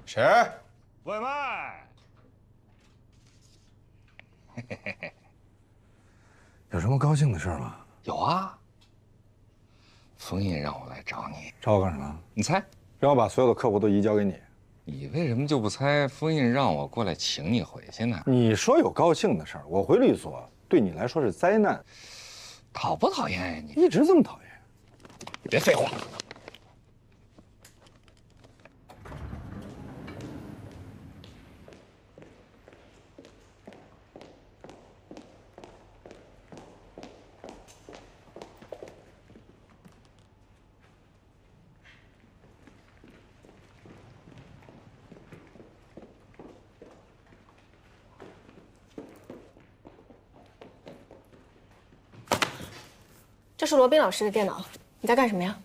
谁？外卖。有什么高兴的事吗？有啊。封印让我来找你，找我干什么？你猜？让我把所有的客户都移交给你。你为什么就不猜封印让我过来请你回去呢？你说有高兴的事儿，我回律所对你来说是灾难。讨不讨厌呀你？一直这么讨厌。别废话。这是罗宾老师的电脑，你在干什么呀？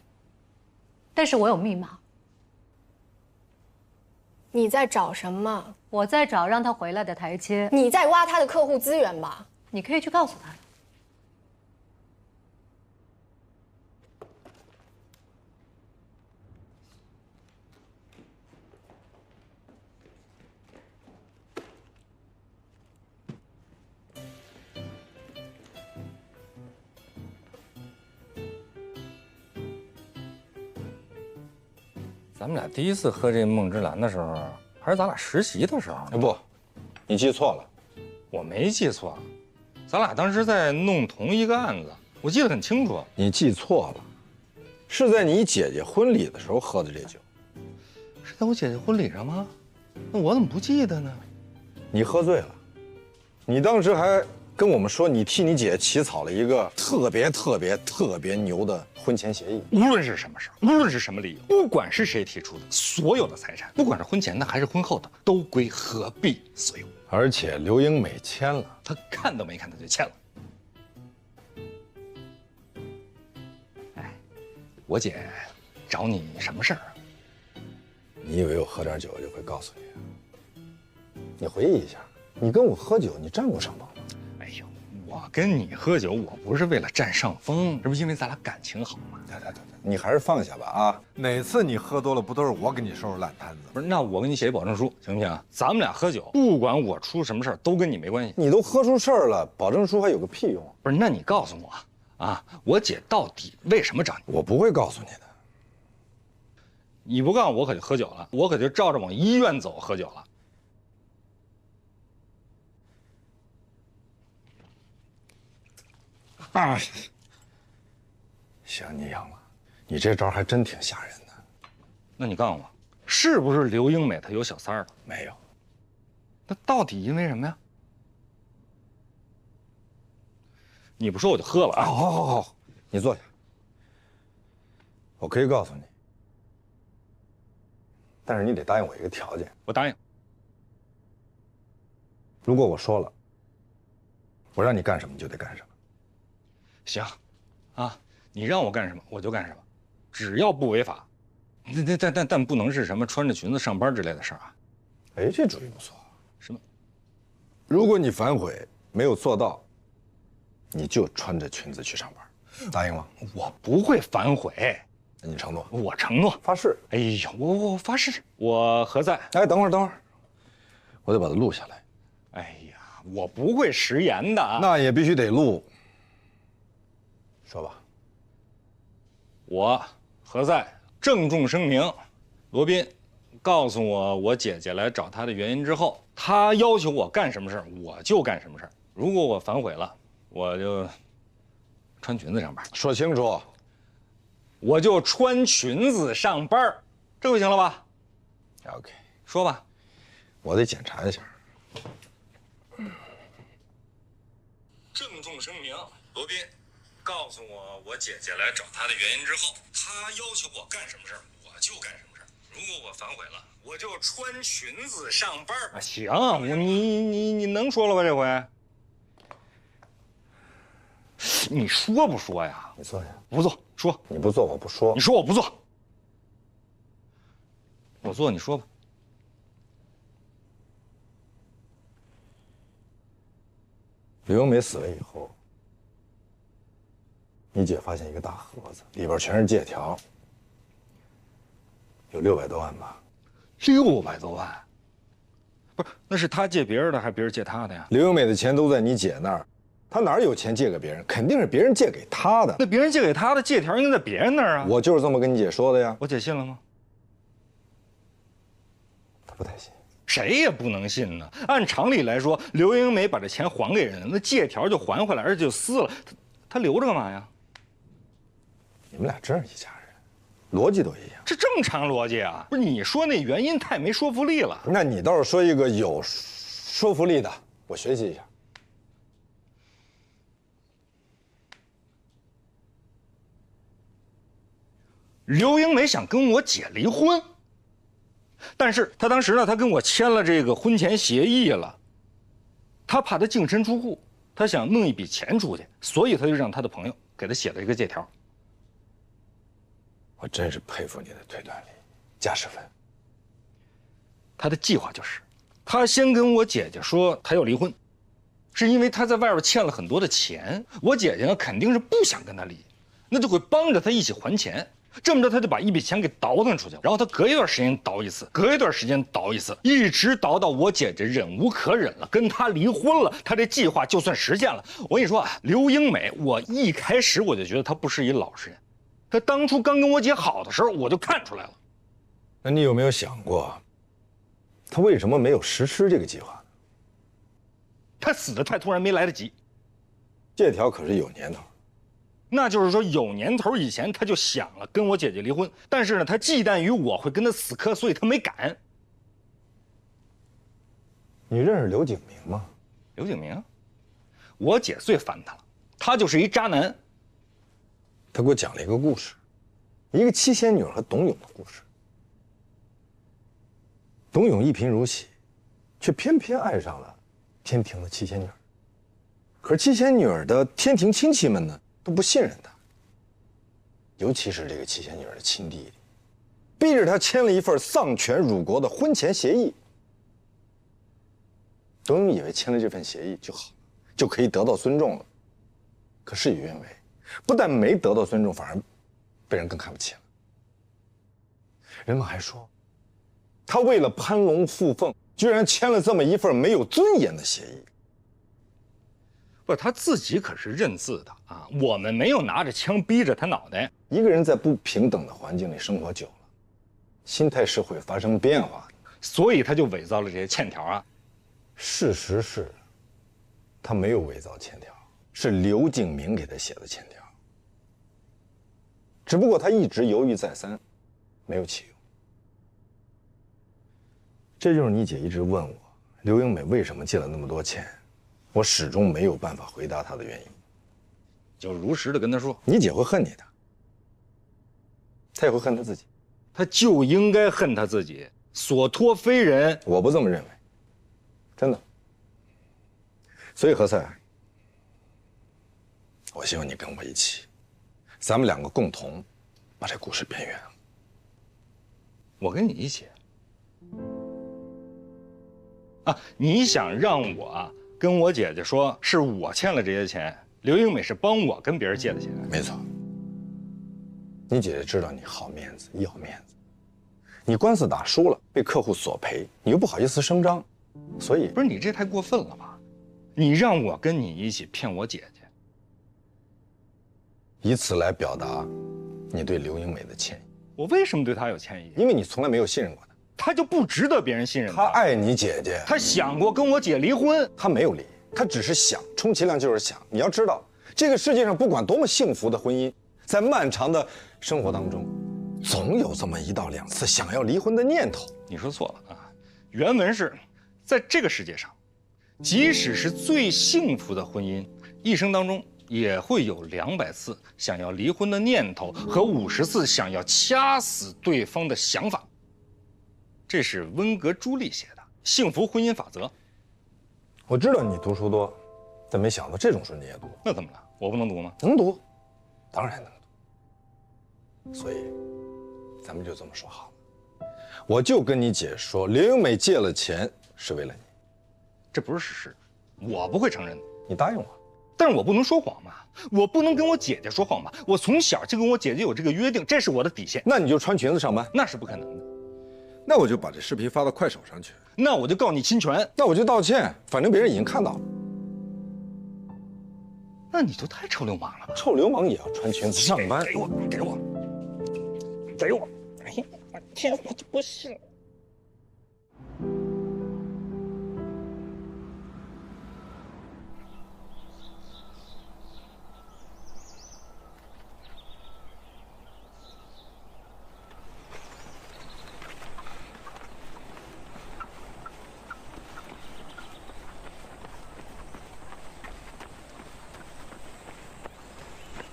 但是我有密码。你在找什么？我在找让他回来的台阶。你在挖他的客户资源吧？你可以去告诉他。咱们俩第一次喝这梦之蓝的时候，还是咱俩实习的时候呢。不，你记错了。我没记错，咱俩当时在弄同一个案子，我记得很清楚。你记错了，是在你姐姐婚礼的时候喝的这酒。是在我姐姐婚礼上吗？那我怎么不记得呢？你喝醉了，你当时还跟我们说你替你姐起草了一个特别牛的婚前协议。无论是什么事儿，无论是什么理由，不管是谁提出的，所有的财产，不管是婚前的还是婚后的，都归何必所有。而且刘英美签了，他看都没看他就签了。哎，我姐找你什么事儿啊？你以为我喝点酒就会告诉你？你回忆一下，你跟我喝酒，你占过上风吗？哎呦，我跟你喝酒，我不是为了占上风，这不因为咱俩感情好吗？对，你还是放下吧啊！哪次你喝多了，不都是我给你收拾烂摊子？不是，那我给你写一保证书，行不行？咱们俩喝酒，不管我出什么事儿，都跟你没关系。你都喝出事儿了，保证书还有个屁用？不是，那你告诉我啊，我姐到底为什么找你？我不会告诉你的。你不告诉我可就喝酒了，我可就照着往医院走喝酒了。啊，行，你赢了，你这招还真挺吓人的。那你告诉我，是不是刘英美她有小三儿了？没有。那到底因为什么呀？你不说我就喝了啊！好，你坐下。我可以告诉你，但是你得答应我一个条件。我答应。如果我说了，我让你干什么你就得干什么。行，啊，你让我干什么我就干什么，只要不违法。但不能是什么穿着裙子上班之类的事儿啊。哎，这主意不错。什么？如果你反悔没有做到，你就穿着裙子去上班，答应吗？我不会反悔。那你承诺？我承诺。发誓。哎呦，我发誓，我何在？哎，等会儿，我得把它录下来。哎呀，我不会食言的啊。那也必须得录。说吧。我何在郑重声明，罗宾告诉我姐姐来找他的原因之后，他要求我干什么事儿，我就干什么事儿。如果我反悔了，我就穿裙子上班。说清楚。我就穿裙子上班，这就行了吧 ？OK， 说吧。我得检查一下。郑重声明，罗宾告诉我姐姐来找他的原因之后，他要求我干什么事儿，我就干什么事儿。如果我反悔了，我就穿裙子上班。啊，行，你能说了吧？这回你说不说呀？你坐下。不做，说。你不做，我不说。你说我不做，我做，你说吧。刘英美死了以后，你姐发现一个大盒子，里边全是借条，有600多万吧？ 600多万，不是，那是他借别人的还是别人借他的呀？刘英美的钱都在你姐那儿，她哪有钱借给别人？肯定是别人借给她的。那别人借给他的借条应该在别人那儿啊。我就是这么跟你姐说的呀。我姐信了吗？她不太信。谁也不能信呢。按常理来说，刘英美把这钱还给人，那借条就还回来，而且就撕了，她留着干嘛呀？你们俩真是一家人，逻辑都一样。这正常逻辑啊！不是你说那原因太没说服力了。那你倒是说一个有说服力的，我学习一下。刘英美想跟我姐离婚，但是她当时呢，她跟我签了这个婚前协议了，她怕她净身出户，她想弄一笔钱出去，所以她就让她的朋友给她写了一个借条。我真是佩服你的推断力，加10分。他的计划就是，他先跟我姐姐说他要离婚，是因为他在外边欠了很多的钱，我姐姐呢肯定是不想跟他离，那就会帮着他一起还钱。这么着，他就把一笔钱给倒腾出去，然后他隔一段时间倒一次，隔一段时间倒一次，一直倒到我姐姐忍无可忍了，跟他离婚了，他这计划就算实现了。我跟你说啊，刘英美，我一开始我就觉得她不是一老实人，她当初刚跟我姐好的时候，我就看出来了。那你有没有想过，他为什么没有实施这个计划呢？她死得太突然，没来得及。借条可是有年头。那就是说，有年头以前他就想了跟我姐姐离婚，但是呢，他忌惮于我会跟他死磕，所以他没敢。你认识刘景明吗？刘景明，我姐最烦他了，他就是一渣男。他给我讲了一个故事，一个七仙女和董永的故事。董永一贫如洗，却偏偏爱上了天庭的七仙女。可是七仙女的天庭亲戚们呢，都不信任他，尤其是这个七仙女的亲弟弟，逼着他签了一份丧权辱国的婚前协议。董永以为签了这份协议就好，就可以得到尊重了。可事与愿违，不但没得到尊重，反而被人更看不起了。人们还说，他为了攀龙附凤，居然签了这么一份没有尊严的协议。不，他自己可是认字的啊！我们没有拿着枪逼着他脑袋。一个人在不平等的环境里生活久了，心态是会发生变化的。所以他就伪造了这些欠条啊。事实是，他没有伪造欠条，是刘景明给他写的欠条。只不过他一直犹豫再三，没有启用。这就是你姐一直问我，刘英美为什么借了那么多钱。我始终没有办法回答他的原因，就如实的跟他说，你姐会恨你的，她也会恨她自己，他就应该恨他自己，所托非人。我不这么认为，真的。所以何塞，我希望你跟我一起，咱们两个共同把这故事编圆。我跟你一起啊，你想让我跟我姐姐说是我欠了这些钱，刘英美是帮我跟别人借的钱。没错，你姐姐知道你好面子，要面子，你官司打输了，被客户索赔，你又不好意思声张，所以不是你这太过分了吧？你让我跟你一起骗我姐姐，以此来表达你对刘英美的歉意。我为什么对她有歉意？因为你从来没有信任过她。她就不值得别人信任她爱你姐姐，她想过跟我姐离婚，她没有离，她只是想，充其量就是想。你要知道，这个世界上不管多么幸福的婚姻，在漫长的生活当中，总有这么1到2次想要离婚的念头。你说错了啊！原文是，在这个世界上，即使是最幸福的婚姻，一生当中也会有200次想要离婚的念头和50次想要掐死对方的想法。这是温格朱莉写的《幸福婚姻法则》。我知道你读书多，但没想到这种书你也读。那怎么了？我不能读吗？能读，当然能读。所以，咱们就这么说好了。我就跟你姐说，刘英美借了钱是为了你，这不是事实，我不会承认的。你答应我。但是我不能说谎嘛，我不能跟我姐姐说谎嘛。我从小就跟我姐姐有这个约定，这是我的底线。那你就穿裙子上班，那是不可能的。那我就把这视频发到快手上去。那我就告你侵权。那我就道歉，反正别人已经看到了。那你就太臭流氓了。臭流氓也要穿裙子上班。给我！哎呀，我天，我就不信。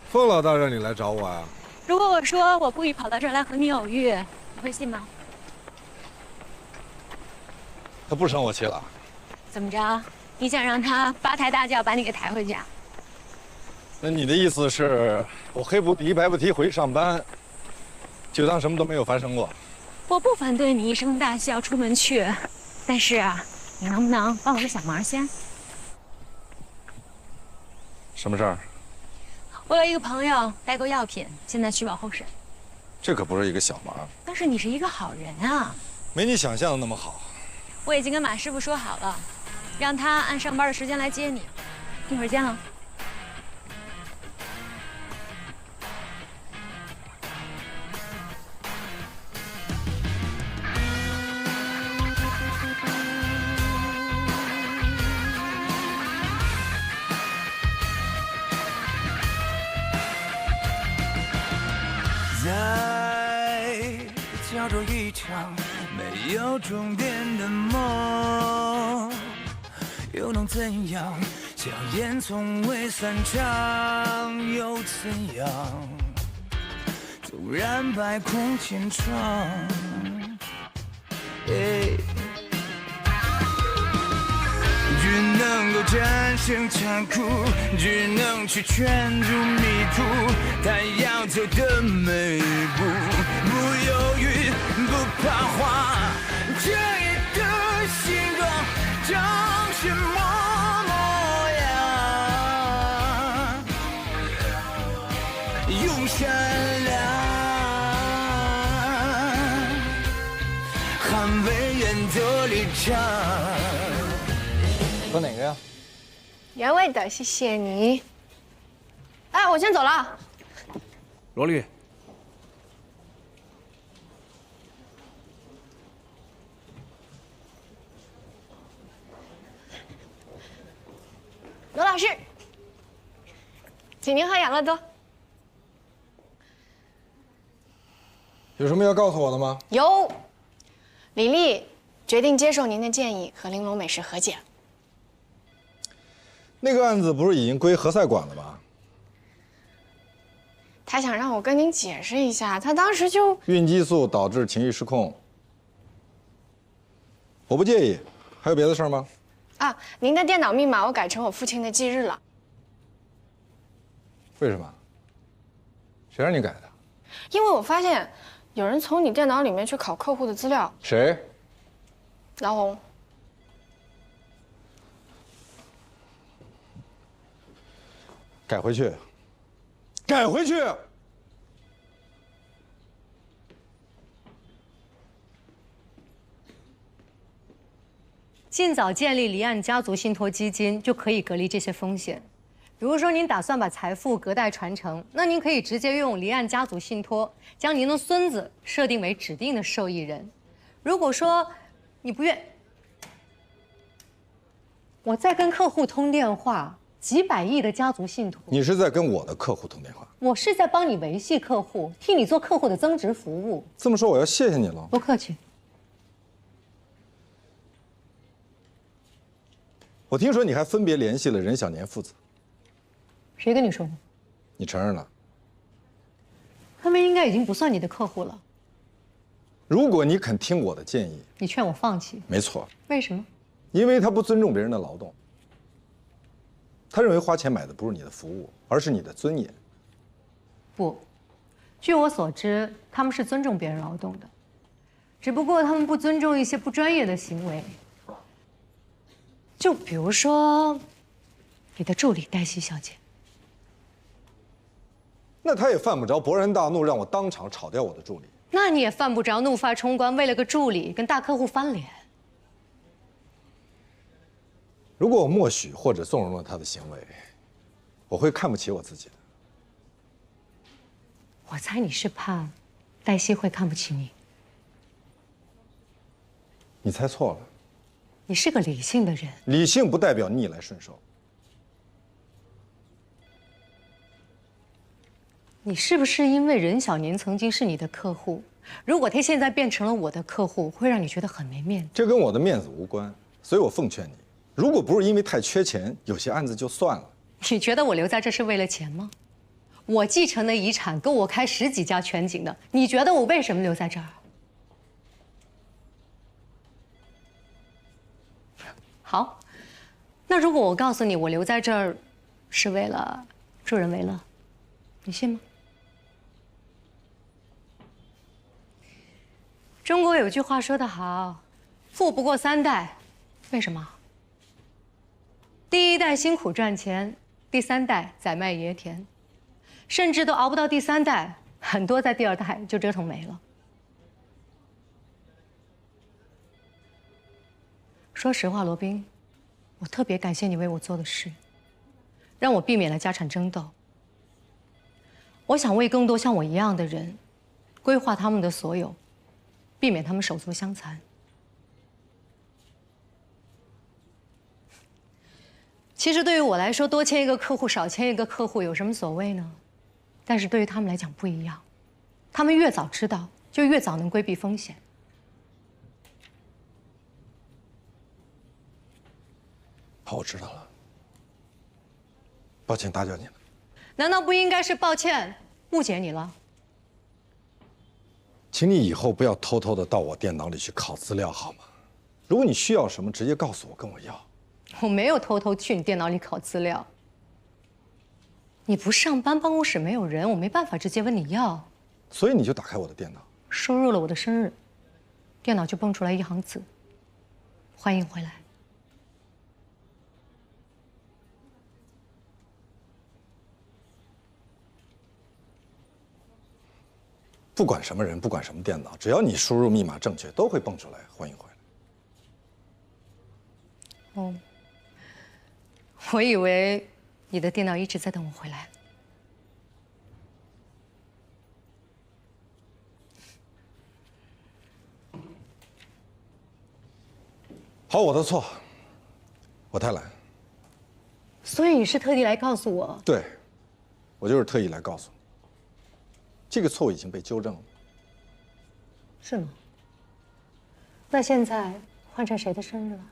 凤老大让你来找我啊？如果我说我故意跑到这儿来和你偶遇，你会信吗？他不生我气了？怎么着？你想让他八抬大轿把你给抬回去啊？那你的意思是我黑不提白不提回去上班，就当什么都没有发生过？我不反对你一声大笑出门去，但是啊，你能不能帮我个小忙先？什么事儿？我有一个朋友代购药品，现在取保候审。这可不是一个小忙，但是你是一个好人啊！没你想象的那么好。我已经跟马师傅说好了，让他按上班的时间来接你。一会儿见了。在角逐一场没有终点的梦，又能怎样？硝烟从未散场，又怎样？纵然百孔千疮，只能够战胜残酷，只能去圈住迷途。他要走的每一步，不犹豫，不彷徨。这一个心动，长什么模样？用善良捍卫原则立场。喝哪个呀？原味的，谢谢你。哎，我先走了。罗莉，罗老师，请您喝养乐多。有什么要告诉我的吗？有，李丽决定接受您的建议，和玲珑美食和解。那个案子不是已经归何塞管了吗？他想让我跟您解释一下，他当时就孕激素导致情绪失控，我不介意。还有别的事儿吗？啊，您的电脑密码我改成我父亲的忌日了。为什么？谁让你改的？因为我发现有人从你电脑里面去考客户的资料。谁？老洪。改回去，改回去！尽早建立离岸家族信托基金，就可以隔离这些风险。比如说，您打算把财富隔代传承，那您可以直接用离岸家族信托，将您的孙子设定为指定的受益人。如果说你不愿，我在跟客户通电话。几百亿的家族信托，你是在跟我的客户通电话？我是在帮你维系客户，替你做客户的增值服务。这么说，我要谢谢你了。不客气。我听说你还分别联系了任小年父子，谁跟你说的？你承认了？他们应该已经不算你的客户了。如果你肯听我的建议，你劝我放弃。没错。为什么？因为他不尊重别人的劳动。他认为花钱买的不是你的服务，而是你的尊严。不，据我所知，他们是尊重别人劳动的，只不过他们不尊重一些不专业的行为。就比如说，你的助理黛西小姐。那他也犯不着勃然大怒，让我当场炒掉我的助理。那你也犯不着怒发冲冠，为了个助理跟大客户翻脸。如果我默许或者纵容了他的行为，我会看不起我自己的。我猜你是怕黛西会看不起你。你猜错了，你是个理性的人，理性不代表逆来顺受。你是不是因为任小年曾经是你的客户，如果他现在变成了我的客户，会让你觉得很没面子？这跟我的面子无关，所以我奉劝你，如果不是因为太缺钱，有些案子就算了。你觉得我留在这是为了钱吗？我继承的遗产够我开10几家全景的，你觉得我为什么留在这儿？好，那如果我告诉你我留在这儿是为了助人为乐，你信吗？中国有句话说得好，富不过3代，为什么？第1代辛苦赚钱，第3代宰卖爷田，甚至都熬不到第3代，很多在第2代就折腾没了。说实话，罗宾，我特别感谢你为我做的事，让我避免了家产争斗。我想为更多像我一样的人，规划他们的所有，避免他们手足相残。其实对于我来说，多签一个客户，少签一个客户有什么所谓呢？但是对于他们来讲不一样，他们越早知道，就越早能规避风险。好，我知道了。抱歉打搅你了。难道不应该是抱歉误解你了？请你以后不要偷偷的到我电脑里去拷资料，好吗？如果你需要什么，直接告诉我，跟我要。我没有偷偷去你电脑里拷资料。你不上班，办公室没有人，我没办法直接问你要。所以你就打开我的电脑，输入了我的生日，电脑就蹦出来一行字：欢迎回来。不管什么人，不管什么电脑，只要你输入密码正确，都会蹦出来欢迎回来。哦，我以为你的电脑一直在等我回来。好，我的错，我太懒。所以你是特地来告诉我？对，我就是特意来告诉你，这个错误已经被纠正了。是吗？那现在换成谁的生日了？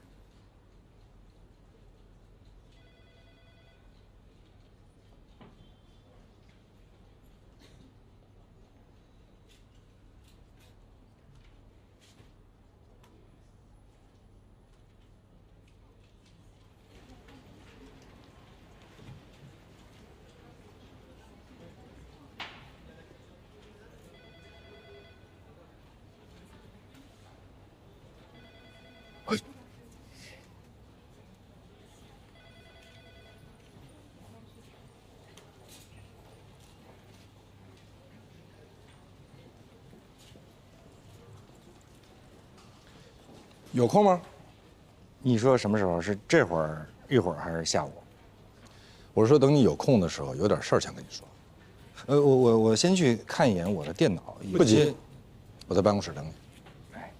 有空吗？你说什么时候？是这会儿、一会儿还是下午？我是说等你有空的时候，有点事儿想跟你说。我先去看一眼我的电脑。不急，我在办公室等你。哎，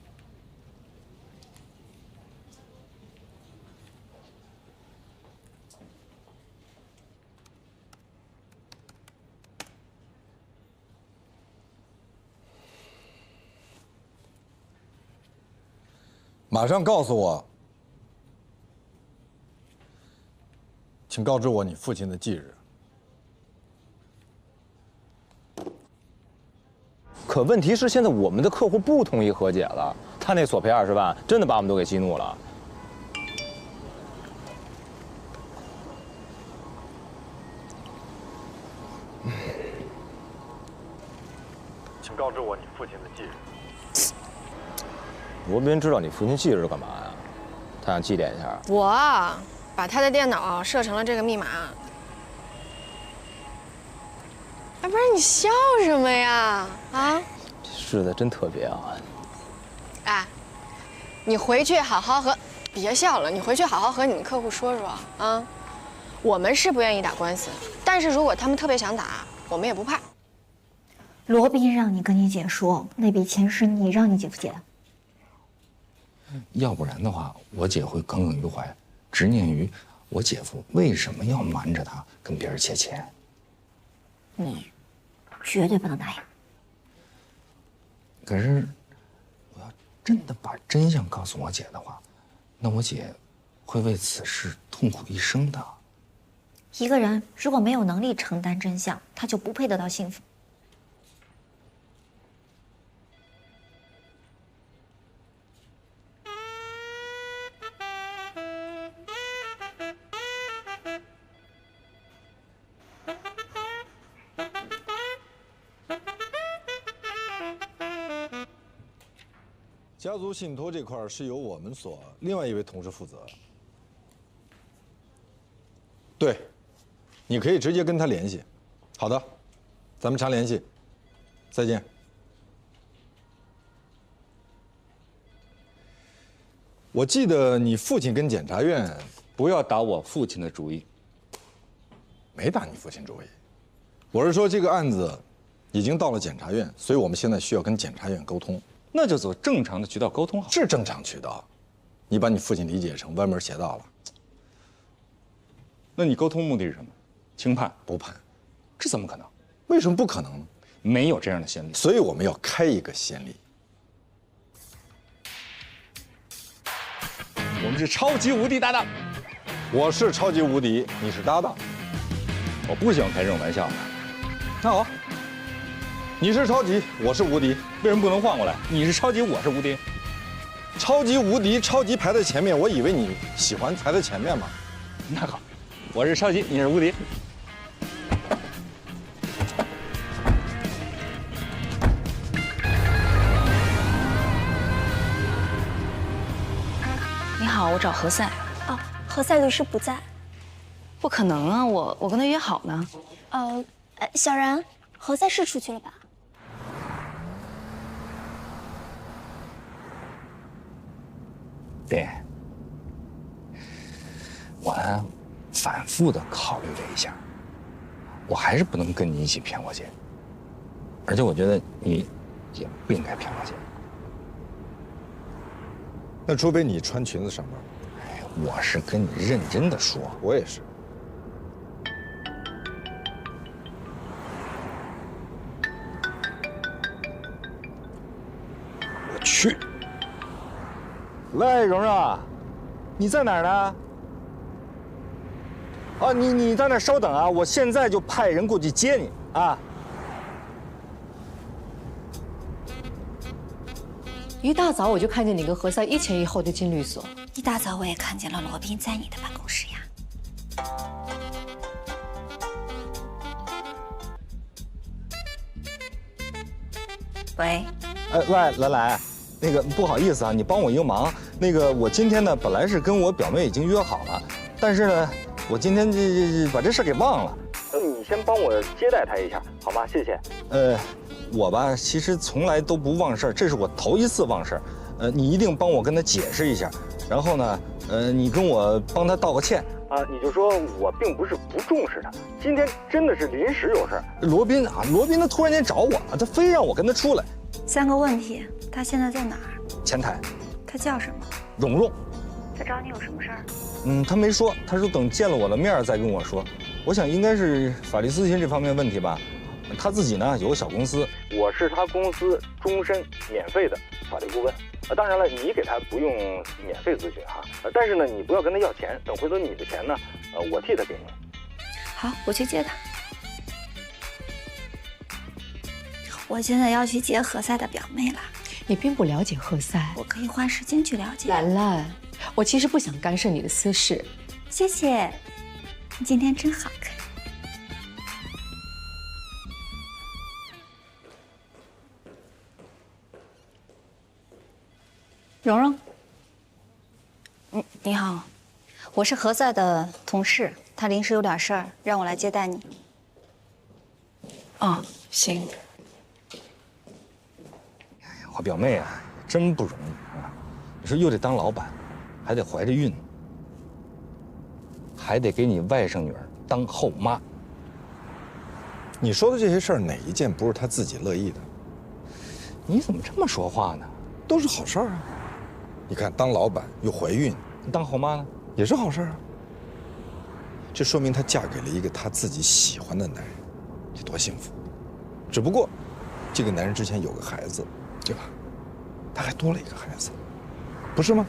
马上告诉我，请告知我你父亲的忌日。可问题是，现在我们的客户不同意和解了，他那索赔20万，真的把我们都给激怒了。请告知我你父亲的忌日。罗宾知道你父亲忌日干嘛呀？他想祭奠一下。我把他的电脑设成了这个密码。哎，不是你笑什么呀？啊？日子真特别啊！哎，你回去好好和，别笑了，你回去好好和你们客户说说啊。我们是不愿意打官司，但是如果他们特别想打，我们也不怕。罗宾让你跟你姐说，那笔钱是你让你姐夫借的。要不然的话，我姐会耿耿于怀，执念于我姐夫为什么要瞒着他跟别人借钱。你绝对不能答应。可是，我要真的把真相告诉我姐的话，那我姐会为此事痛苦一生的。一个人如果没有能力承担真相，他就不配得到幸福。家族信托这块是由我们所另外一位同事负责。对，你可以直接跟他联系。好的，咱们常联系。再见。我记得你父亲跟检察院不要打我父亲的主意。没打你父亲主意，我是说这个案子已经到了检察院，所以我们现在需要跟检察院沟通。那就走正常的渠道沟通好。是正常渠道，你把你父亲理解成歪门邪道了。那你沟通目的是什么？轻判？不判？这怎么可能？为什么不可能呢？没有这样的先例。所以我们要开一个先例。我们是超级无敌搭档。我是超级无敌，你是搭档。我不喜欢开这种玩笑。那好，你是超级，我是无敌，为什么不能换过来？你是超级，我是无敌。超级无敌，超级排在前面，我以为你喜欢排在前面嘛。那好，我是超级，你是无敌。你好，我找何塞。哦，何塞律师不在。不可能啊，我跟他约好呢。小然，何塞是出去了吧？对，我呢反复的考虑了一下，我还是不能跟你一起骗我姐，而且我觉得你也不应该骗我姐。那除非你穿裙子上班。哎，我是跟你认真的说。我也是。我去。喂，蓉蓉，你在哪儿呢？啊，你在那儿稍等啊，我现在就派人过去接你啊。一大早我就看见你跟何塞一前一后的进律所。一大早我也看见了罗宾在你的办公室呀。喂。喂，兰兰，那个不好意思啊，你帮我一个忙。那个我今天呢，本来是跟我表妹已经约好了，但是呢，我今天把这事给忘了。你先帮我接待她一下，好吗？谢谢。我吧，其实从来都不忘事儿，这是我头一次忘事儿。你一定帮我跟她解释一下，然后呢，你跟我帮她道个歉啊。你就说我并不是不重视她，今天真的是临时有事儿。罗宾他突然间找我了，他非让我跟他出来。3个问题，他现在在哪儿？前台。他叫什么？蓉蓉。他找你有什么事儿？他没说，他说等见了我的面再跟我说。我想应该是法律咨询这方面问题吧。他自己呢有个小公司，我是他公司终身免费的法律顾问。当然了，你给他不用免费咨询哈，但是呢，你不要跟他要钱，等回头你的钱呢，我替他给你。好，我去接他。我现在要去接何塞的表妹了。你并不了解何塞，我可以花时间去了解。兰兰，我其实不想干涉你的私事。谢谢，你今天真好看。蓉蓉，你好，我是何塞的同事，他临时有点事儿，让我来接待你。哦，行。我表妹啊，真不容易啊！你说又得当老板，还得怀着孕，还得给你外甥女儿当后妈。你说的这些事儿，哪一件不是他自己乐意的？你怎么这么说话呢？都是好事儿啊！你看，当老板又怀孕，当后妈呢，也是好事儿啊。这说明她嫁给了一个她自己喜欢的男人，这多幸福！只不过，这个男人之前有个孩子，对吧？他还多了一个孩子，不是吗？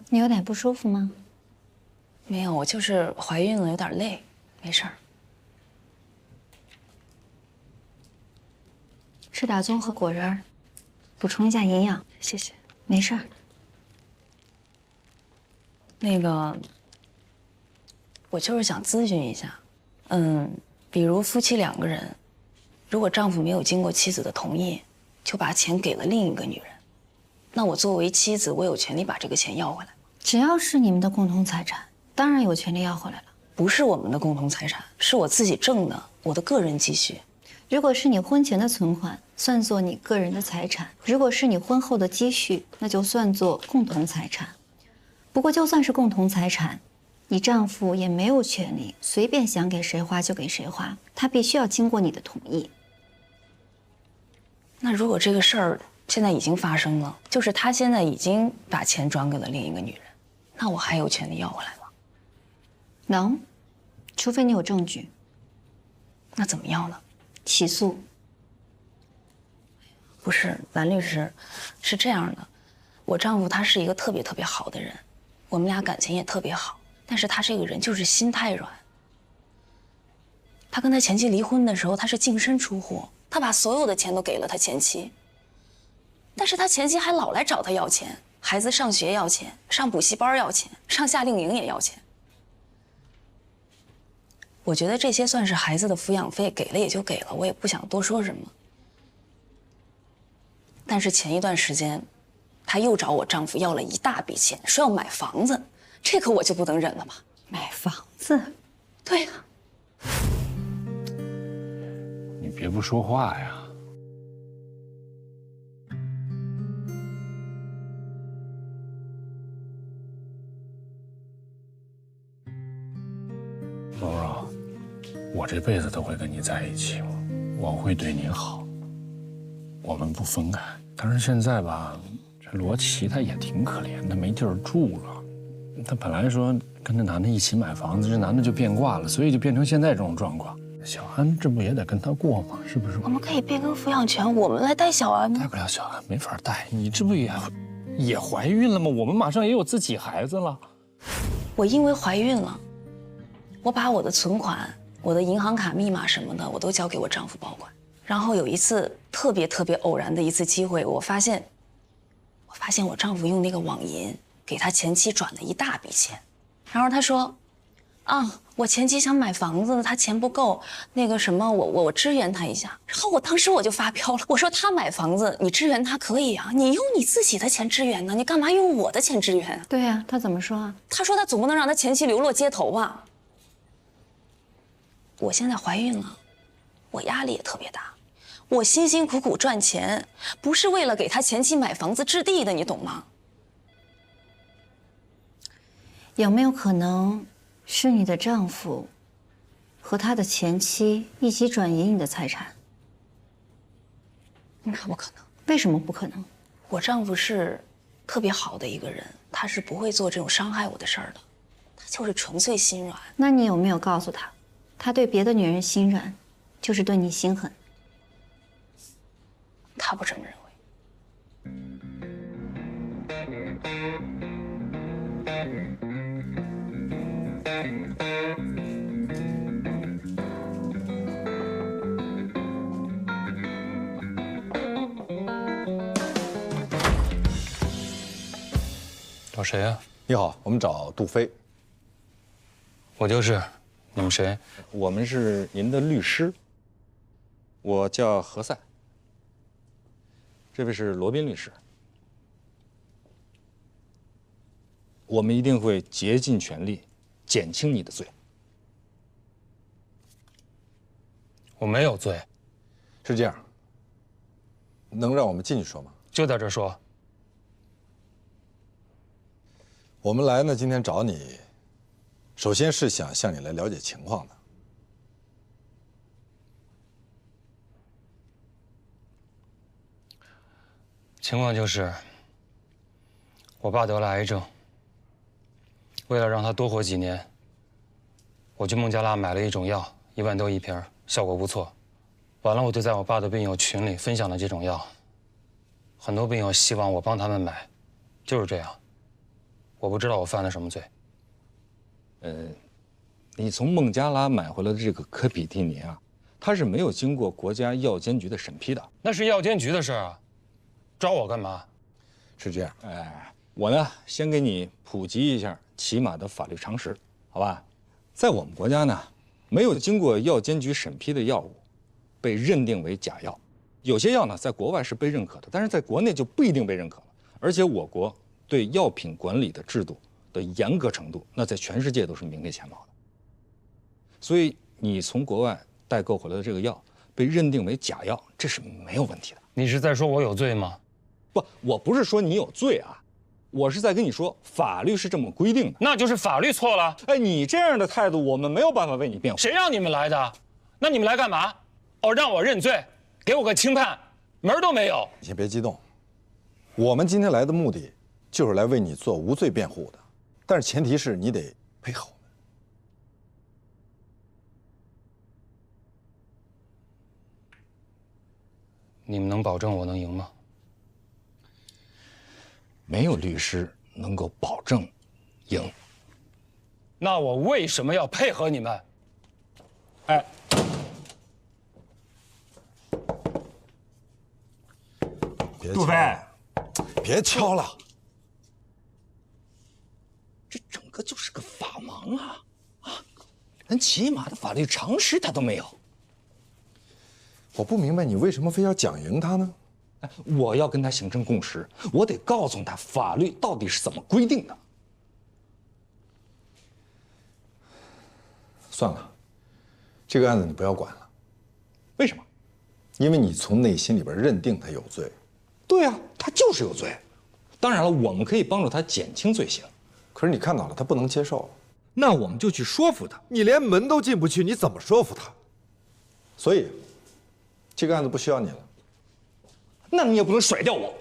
你有点不舒服吗？没有，我就是怀孕了，有点累，没事儿。吃点综合果仁，补充一下营养。谢谢。没事儿。那个，我就是想咨询一下，比如夫妻2个人，如果丈夫没有经过妻子的同意，就把钱给了另一个女人，那我作为妻子，我有权利把这个钱要回来吗？只要是你们的共同财产，当然有权利要回来了。不是我们的共同财产，是我自己挣的，我的个人积蓄。如果是你婚前的存款，算作你个人的财产；如果是你婚后的积蓄，那就算作共同财产。不过，就算是共同财产，你丈夫也没有权利随便想给谁花就给谁花，他必须要经过你的同意。那如果这个事儿现在已经发生了，就是他现在已经把钱转给了另一个女人，那我还有权利要回来吗？能，除非你有证据。那怎么样呢？起诉。不是，蓝律师，是这样的，我丈夫他是一个特别特别好的人，我们俩感情也特别好，但是他这个人就是心太软。他跟他前妻离婚的时候，他是净身出户，他把所有的钱都给了他前妻，但是他前妻还老来找他要钱，孩子上学要钱，上补习班要钱，上夏令营也要钱。我觉得这些算是孩子的抚养费，给了也就给了，我也不想多说什么。但是前一段时间，他又找我丈夫要了一大笔钱，说要买房子，这个我就不能忍了吧？买房子？对呀。你别不说话呀。柔柔，我这辈子都会跟你在一起，我会对你好，我们不分开。但是现在吧，这罗琦他也挺可怜的，没地儿住了。他本来说跟那男的一起买房子，这男的就变卦了，所以就变成现在这种状况。小安这不也得跟他过吗？是不是？我们可以变更抚养权，我们来带小安吗？带不了小安，没法带。你这不也怀孕了吗？我们马上也有自己孩子了。我因为怀孕了，我把我的存款、我的银行卡密码什么的，我都交给我丈夫保管。然后有一次特别偶然的一次机会，我发现我丈夫用那个网银给他前妻转了一大笔钱，然后他说，啊，我前妻想买房子，他钱不够，那个什么，我支援他一下。然后我当时我就发飙了，我说他买房子，你支援他可以啊，你用你自己的钱支援呢，你干嘛用我的钱支援啊？对呀，他怎么说啊？他说他总不能让他前妻流落街头吧？我现在怀孕了，我压力也特别大。我辛辛苦苦赚钱，不是为了给他前妻买房子置地的，你懂吗？有没有可能是你的丈夫和他的前妻一起转移你的财产？那不可能。为什么不可能？我丈夫是特别好的一个人，他是不会做这种伤害我的事儿的，他就是纯粹心软。那你有没有告诉他，他对别的女人心软，就是对你心狠？他不这么认为。找谁呀？你好，我们找杜飞。我就是。你们谁？我们是您的律师。我叫何塞。这位是罗宾律师。我们一定会竭尽全力减轻你的罪。我没有罪。是这样，能让我们进去说吗？就在这说。我们来呢，今天找你，首先是想向你来了解情况的。情况就是，我爸得了癌症，为了让他多活几年，我去孟加拉买了一种药，1万多一瓶，效果不错。完了，我就在我爸的病友群里分享了这种药，很多病友希望我帮他们买，就是这样。我不知道我犯了什么罪。你从孟加拉买回来的这个科比替尼啊，它是没有经过国家药监局的审批的。那是药监局的事啊，找我干嘛？是这样，我呢先给你普及一下起码的法律常识，好吧？在我们国家呢，没有经过药监局审批的药物，被认定为假药。有些药呢，在国外是被认可的，但是在国内就不一定被认可了。而且我国对药品管理的制度的严格程度，那在全世界都是名列前茅的。所以你从国外代购回来的这个药被认定为假药，这是没有问题的。你是在说我有罪吗？不，我不是说你有罪啊，我是在跟你说法律是这么规定的。那就是法律错了。哎，你这样的态度，我们没有办法为你辩护。谁让你们来的？那你们来干嘛？哦，让我认罪，给我个轻判，门儿都没有。你先别激动，我们今天来的目的就是来为你做无罪辩护的，但是前提是你得配合我们。你们能保证我能赢吗？没有律师能够保证赢。那我为什么要配合你们？哎，杜飞，别敲了，这整个就是个法盲啊！连起码的法律常识他都没有。我不明白你为什么非要讲赢他呢？我要跟他形成共识，我得告诉他法律到底是怎么规定的。算了，这个案子你不要管了。为什么？因为你从内心里边认定他有罪。对啊，他就是有罪。当然了，我们可以帮助他减轻罪行。可是你看到了，他不能接受，那我们就去说服他。你连门都进不去，你怎么说服他？所以，这个案子不需要你了。那你也不能甩掉我。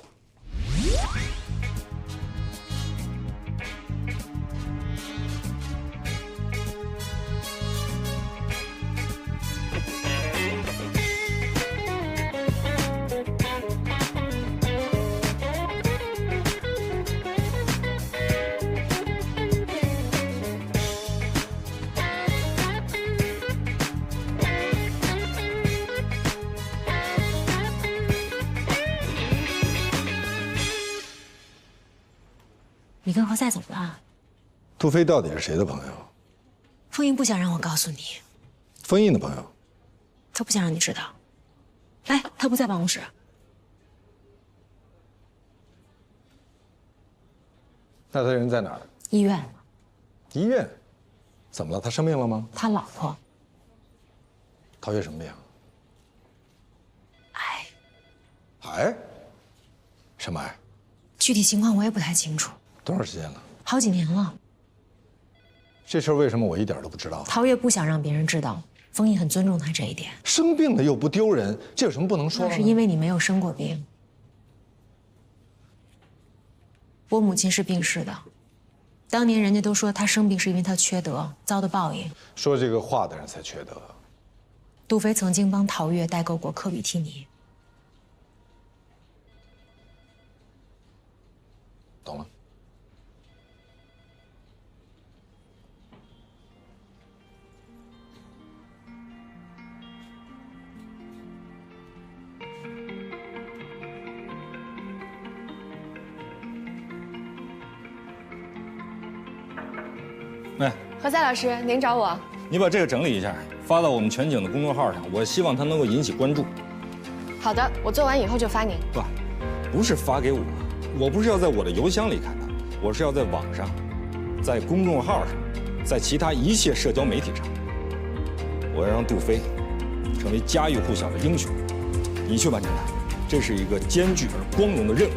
你跟何塞怎么了？杜飞到底是谁的朋友？封印不想让我告诉你，封印的朋友。他不想让你知道。哎，他不在办公室。那他人在哪儿？医院。医院？怎么了？他生病了吗？他老婆。陶月什么病？癌。癌？什么癌？具体情况我也不太清楚。多长时间了？好几年了。这事儿为什么我一点都不知道？陶月不想让别人知道，封印很尊重他这一点。生病了又不丢人，这有什么不能说的？那是因为你没有生过病。我母亲是病逝的，当年人家都说她生病是因为她缺德，遭的报应。说这个话的人才缺德。杜飞曾经帮陶月代购过科比替尼。懂了。哎，何塞老师，您找我？你把这个整理一下，发到我们全景的公众号上，我希望它能够引起关注。好的，我做完以后就发您。不是发给我不是要在我的邮箱里看到，我是要在网上，在公众号上，在其他一切社交媒体上，我要让杜飞成为家喻户晓的英雄，你去完成它，这是一个艰巨而光荣的任务。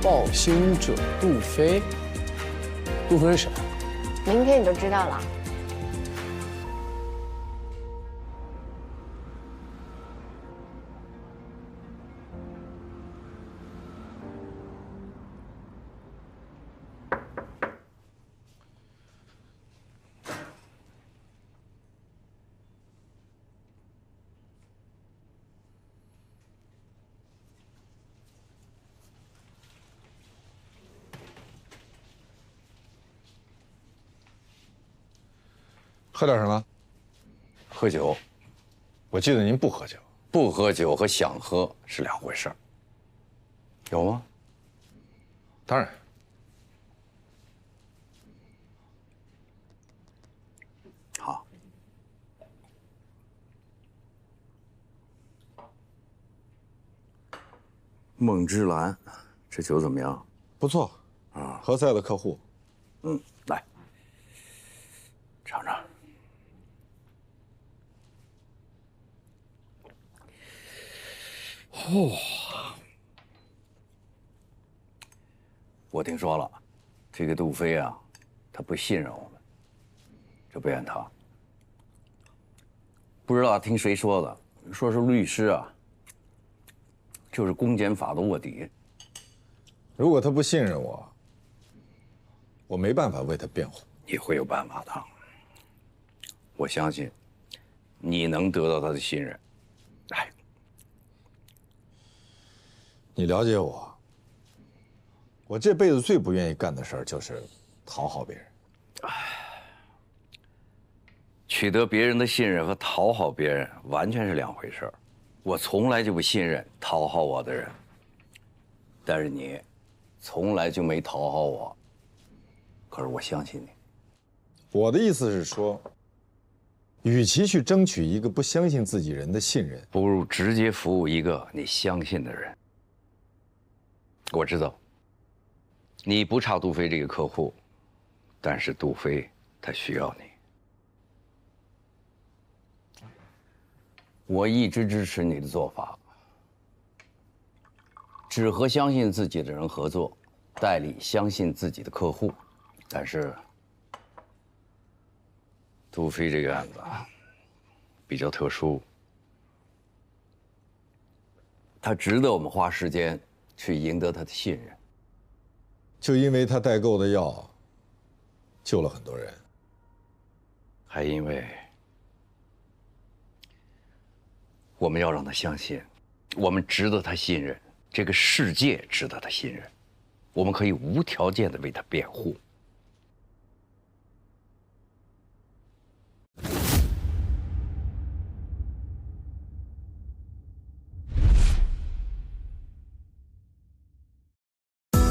报心者杜飞，杜飞是谁？明天你就知道了。喝点什么？喝酒。我记得您不喝酒。不喝酒和想喝是两回事儿。有吗？当然。好。梦之蓝，这酒怎么样？不错。啊，何塞的客户。来，尝尝。哦，我听说了，这个杜飞啊，他不信任我们，就不怨他。不知道听谁说的，说是律师啊，就是公检法的卧底。如果他不信任我，我没办法为他辩护。你会有办法的，我相信你能得到他的信任。哎，你了解我，我这辈子最不愿意干的事儿就是讨好别人。取得别人的信任和讨好别人完全是两回事儿。我从来就不信任讨好我的人，但是你从来就没讨好我。可是我相信你。我的意思是说，与其去争取一个不相信自己人的信任，不如直接服务一个你相信的人。我知道，你不差杜飞这个客户，但是杜飞他需要你。我一直支持你的做法，只和相信自己的人合作，代理相信自己的客户。但是，杜飞这个案子比较特殊，他值得我们花时间去赢得他的信任。就因为他代购的药救了很多人，还因为我们要让他相信，我们值得他信任，这个世界值得他信任，我们可以无条件的为他辩护。